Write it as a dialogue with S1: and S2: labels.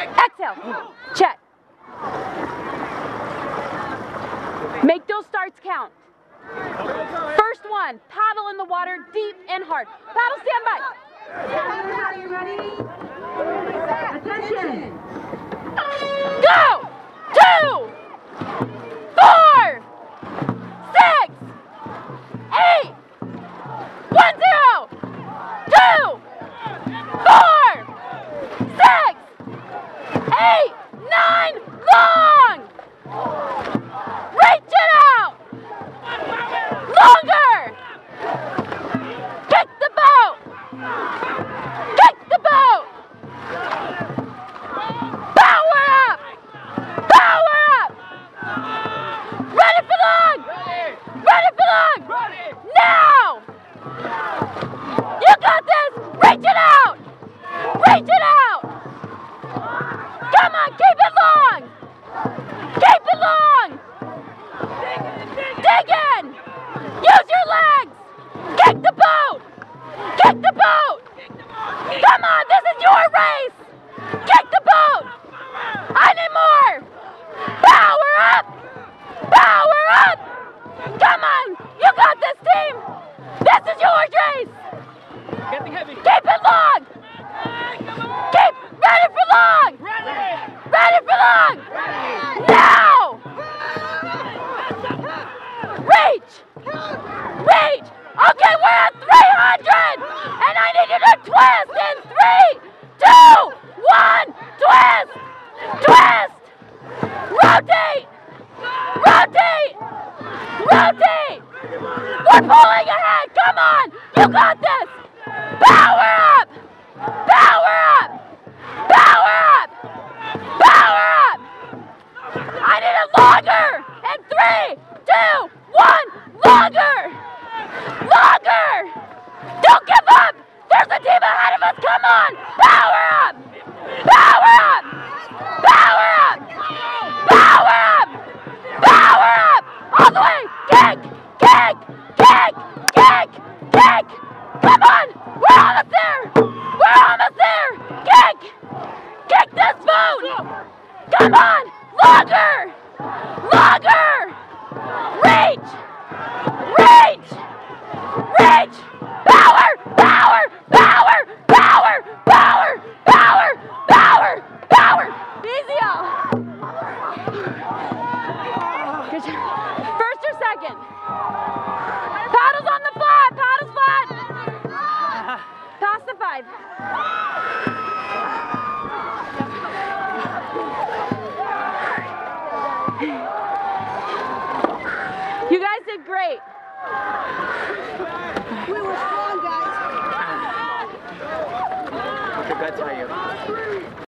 S1: Exhale. Check. Make those starts count. First one, paddle in the water, deep and hard. Paddle, stand by.
S2: Are you ready? Attention.
S1: Go! 2, 4, 6, 8, 1, 0, 2, 4, 6, 8, 9, long! Reach it out! Longer! Kick the boat! Kick the boat! Power up! Power up! Ready for long! Ready for long! Now! You got this! Reach it out! Reach it out! Come on, keep it long! Keep it long! Dig in! Use your legs! Kick the boat! Kick the boat! Come on, this is your race! Kick the boat! I need more! Power up! Power up! Come on! You got this, team! This is your race! Keep it long! Keep ready for long! Ready for long! Now! Reach! Reach! Okay, we're at 300! And I need you to twist in 3, 2, 1, twist! Twist! Rotate! Rotate! Rotate! We're pulling ahead! Come on! You got this! Power up! Power up! Power up! Power up! I need it longer! In 3, 2, 1, longer! Longer! Don't give up! There's a team ahead of us! Come on! Power up! Power up! Power up! Power up! Power up! All the way! Kick! Kick! Kick! Kick! Kick! Come on! We're almost there! We're almost there! Kick! Kick this boat! Come on! Longer! Longer! Reach! Reach! Reach! Power! Power! Power! Power! Power! Power! Power! Power! Easy out! Good job. First or second? Paddles on the flat! Paddles flat! Pass the 5. You guys did great.
S2: We were strong, guys.
S3: Okay, that's how you.